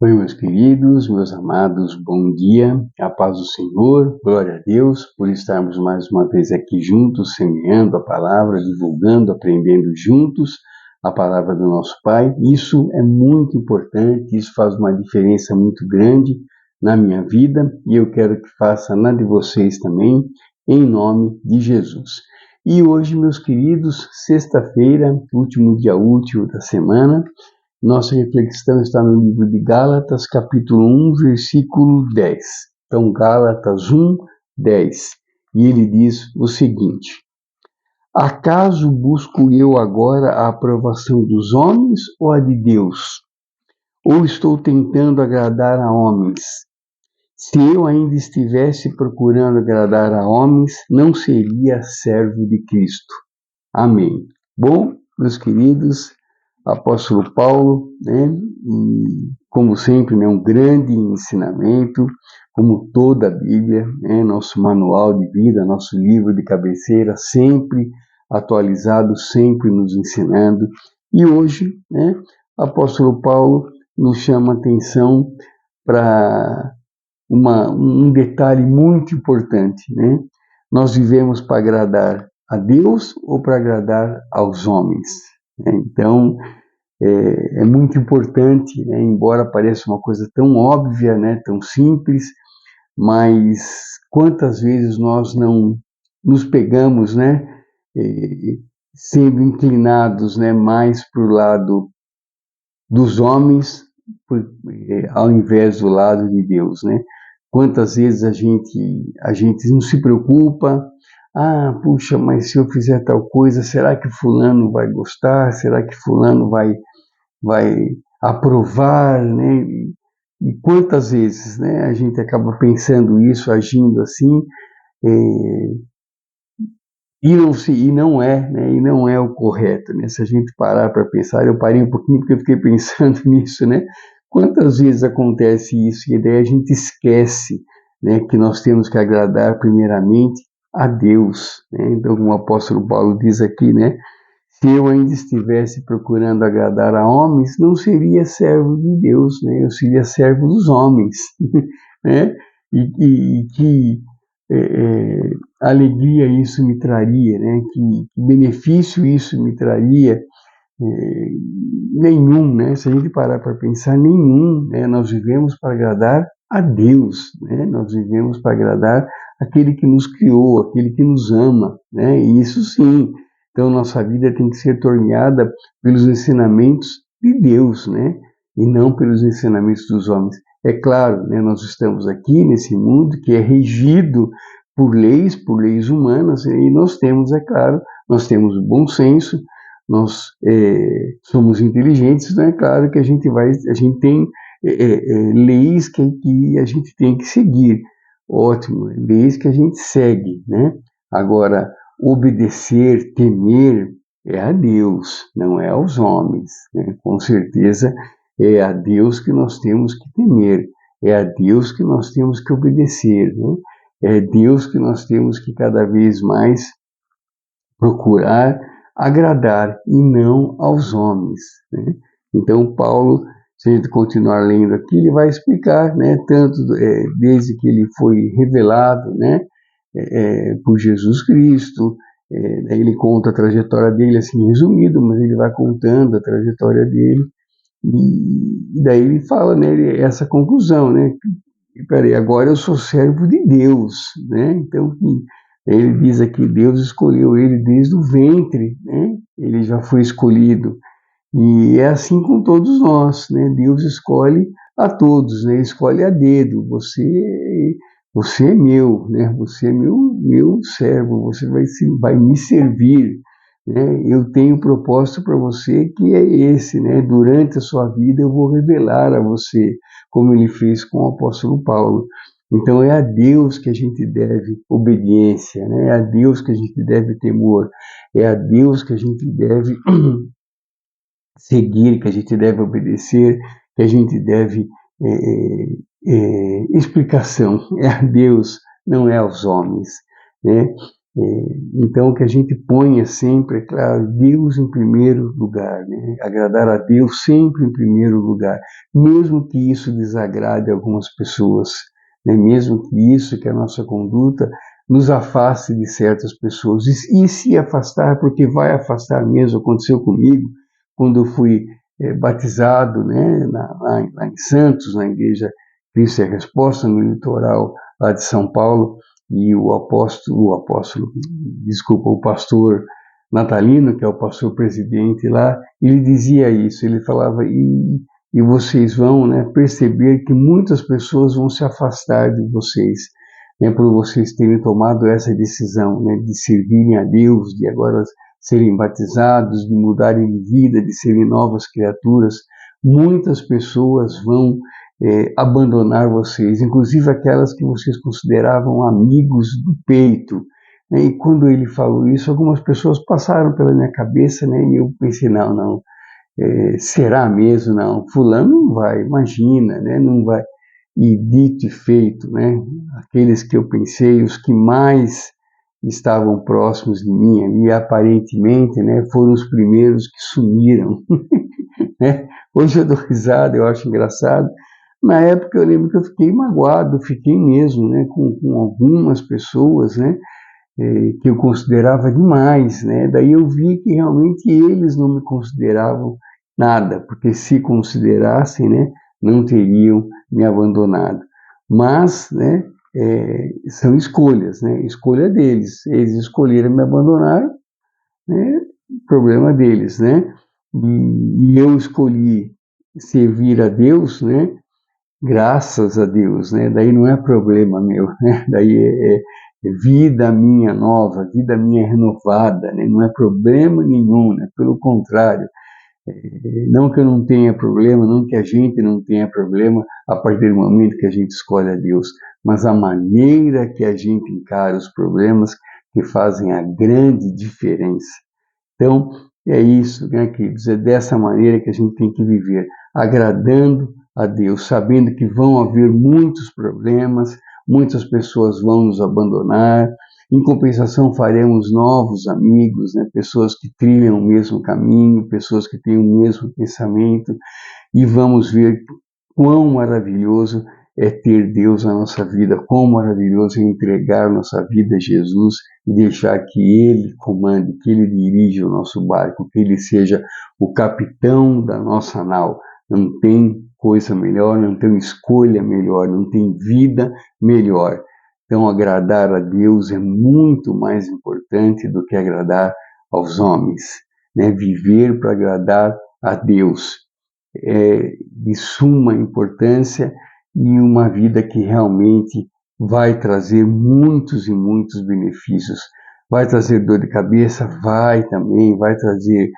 Oi, meus queridos, meus amados, bom dia, a paz do Senhor, glória a Deus por estarmos mais uma vez aqui juntos, semeando a palavra, divulgando, aprendendo juntos a palavra do nosso Pai. Isso é muito importante, isso faz uma diferença muito grande na minha vida e eu quero que faça na de vocês também, em nome de Jesus. E hoje, meus queridos, sexta-feira, último dia útil da semana, nossa reflexão está no livro de Gálatas, capítulo 1, versículo 10. Então, Gálatas 1, 10. E ele diz o seguinte: acaso busco eu agora a aprovação dos homens ou a de Deus? Ou estou tentando agradar a homens? Se eu ainda estivesse procurando agradar a homens, não seria servo de Cristo. Amém. Bom, meus queridos, apóstolo Paulo, e como sempre, um grande ensinamento, como toda a Bíblia, nosso manual de vida, nosso livro de cabeceira, sempre atualizado, sempre nos ensinando. E hoje, apóstolo Paulo nos chama a atenção para um detalhe muito importante, Nós vivemos para agradar a Deus ou para agradar aos homens? Então, é muito importante, embora pareça uma coisa tão óbvia, tão simples, mas quantas vezes nós não nos pegamos, sendo inclinados, mais para o lado dos homens, ao invés do lado de Deus, Quantas vezes a gente não se preocupa, puxa, mas se eu fizer tal coisa, será que fulano vai gostar? Será que fulano vai aprovar, E quantas vezes, a gente acaba pensando isso, agindo assim, e não é o correto, Se a gente parar para pensar, eu parei um pouquinho porque eu fiquei pensando nisso, Quantas vezes acontece isso e daí a gente esquece, que nós temos que agradar primeiramente a Deus, Então, como o apóstolo Paulo diz aqui, se eu ainda estivesse procurando agradar a homens, não seria servo de Deus, Eu seria servo dos homens, E que alegria isso me traria, Que benefício isso me traria? Nenhum, Se a gente parar para pensar, nenhum, Nós vivemos para agradar a Deus, Nós vivemos para agradar aquele que nos criou, aquele que nos ama, E isso sim. Então, nossa vida tem que ser torneada pelos ensinamentos de Deus, E não pelos ensinamentos dos homens. É claro, nós estamos aqui nesse mundo que é regido por leis humanas, e nós temos, é claro, nós temos o bom senso, nós somos inteligentes, então é claro que a gente tem leis que a gente tem que seguir. Ótimo, leis que a gente segue, Agora, obedecer, temer, é a Deus, não é aos homens, Com certeza é a Deus que nós temos que temer, é a Deus que nós temos que obedecer, É Deus que nós temos que cada vez mais procurar agradar e não aos homens, Então, Paulo, se a gente continuar lendo aqui, ele vai explicar, tanto desde que ele foi revelado, por Jesus Cristo, ele conta a trajetória dele assim resumido, mas ele vai contando a trajetória dele, e daí ele fala, essa conclusão, peraí, agora eu sou servo de Deus, Então, ele diz aqui, Deus escolheu ele desde o ventre, Ele já foi escolhido. E é assim com todos nós, Deus escolhe a todos, escolhe a dedo. Você é meu, Você é meu servo, você vai me servir, Eu tenho propósito para você que é esse, Durante a sua vida eu vou revelar a você, como ele fez com o apóstolo Paulo. Então é a Deus que a gente deve obediência, É a Deus que a gente deve temor, é a Deus que a gente deve seguir, que a gente deve obedecer, que a gente deve explicação. É a Deus, não é aos homens, Então, que a gente ponha sempre, é claro, Deus em primeiro lugar, né? Agradar a Deus sempre em primeiro lugar, mesmo que isso desagrade algumas pessoas, né? Mesmo que isso, que a nossa conduta nos afaste de certas pessoas, e se afastar, porque vai afastar mesmo. Aconteceu comigo, quando eu fui batizado, né? Lá em Santos, na igreja Cristo é Resposta, no litoral lá de São Paulo, e o pastor Natalino, que é o pastor presidente lá, ele dizia isso, ele falava, e vocês vão, né, perceber que muitas pessoas vão se afastar de vocês, né, por vocês terem tomado essa decisão, né, de servirem a Deus, de agora serem batizados, de mudarem de vida, de serem novas criaturas. Muitas pessoas vão abandonar vocês, inclusive aquelas que vocês consideravam amigos do peito, né? E quando ele falou isso, algumas pessoas passaram pela minha cabeça, né? E eu pensei, não, será mesmo? Não, fulano não vai, imagina, né? Não vai. E dito e feito, né? Aqueles que eu pensei, os que mais estavam próximos de mim ali, aparentemente, né? Foram os primeiros que sumiram, né? Hoje eu dou risada, eu acho engraçado. Na época eu lembro que eu fiquei magoado, fiquei mesmo, né, com algumas pessoas, né, que eu considerava demais, né. Daí eu vi que realmente eles não me consideravam nada, porque se considerassem, né, não teriam me abandonado. Mas, né, são escolhas, né, escolha deles. Eles escolheram me abandonar, né, problema deles, né. E eu escolhi servir a Deus, né, graças a Deus, né? Daí não é problema meu, né? Daí é vida minha nova, vida minha renovada, né? Não é problema nenhum, né? Pelo contrário, não que eu não tenha problema, não que a gente não tenha problema a partir do momento que a gente escolhe a Deus, mas a maneira que a gente encara os problemas que fazem a grande diferença. Então, é isso, né, queridos? É dessa maneira que a gente tem que viver, agradando a Deus, sabendo que vão haver muitos problemas, muitas pessoas vão nos abandonar. Em compensação, faremos novos amigos, né, pessoas que trilham o mesmo caminho, pessoas que têm o mesmo pensamento, e vamos ver quão maravilhoso é ter Deus na nossa vida, quão maravilhoso é entregar nossa vida a Jesus e deixar que Ele comande, que Ele dirija o nosso barco, que Ele seja o capitão da nossa nau. Não tem coisa melhor, não tem escolha melhor, não tem vida melhor. Então, agradar a Deus é muito mais importante do que agradar aos homens, né? Viver para agradar a Deus é de suma importância e uma vida que realmente vai trazer muitos e muitos benefícios. Vai trazer dor de cabeça? Vai também, vai trazer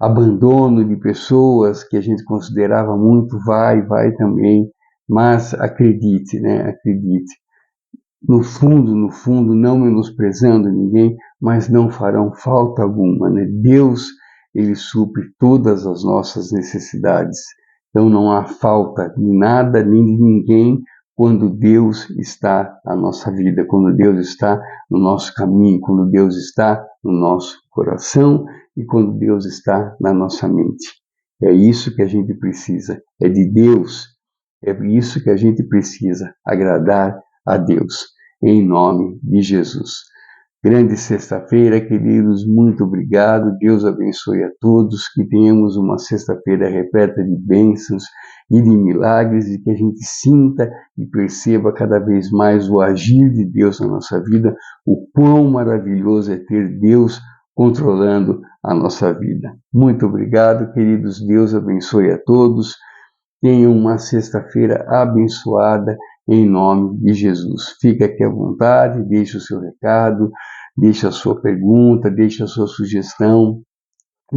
abandono de pessoas que a gente considerava muito? Vai também, mas acredite, né? Acredite. No fundo, não menosprezando ninguém, mas não farão falta alguma, né? Deus, Ele supre todas as nossas necessidades. Então não há falta de nada nem de ninguém quando Deus está na nossa vida, quando Deus está no nosso caminho, quando Deus está no nosso coração e quando Deus está na nossa mente. É isso que a gente precisa, é de Deus, é isso que a gente precisa, agradar a Deus, em nome de Jesus. Grande sexta-feira, queridos, muito obrigado, Deus abençoe a todos, que tenhamos uma sexta-feira repleta de bênçãos e de milagres, e que a gente sinta e perceba cada vez mais o agir de Deus na nossa vida, o quão maravilhoso é ter Deus controlando a nossa vida. Muito obrigado, queridos, Deus abençoe a todos. Tenham uma sexta-feira abençoada em nome de Jesus. Fique aqui à vontade, deixe o seu recado, deixe a sua pergunta, deixe a sua sugestão.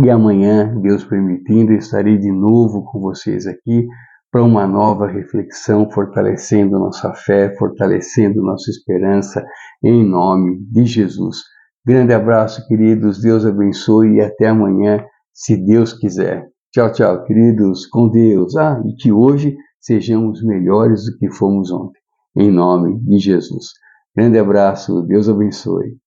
E amanhã, Deus permitindo, estarei de novo com vocês aqui para uma nova reflexão, fortalecendo nossa fé, fortalecendo nossa esperança em nome de Jesus. Grande abraço, queridos. Deus abençoe e até amanhã, se Deus quiser. Tchau, tchau, queridos, com Deus. E que hoje sejamos melhores do que fomos ontem, em nome de Jesus. Grande abraço, Deus abençoe.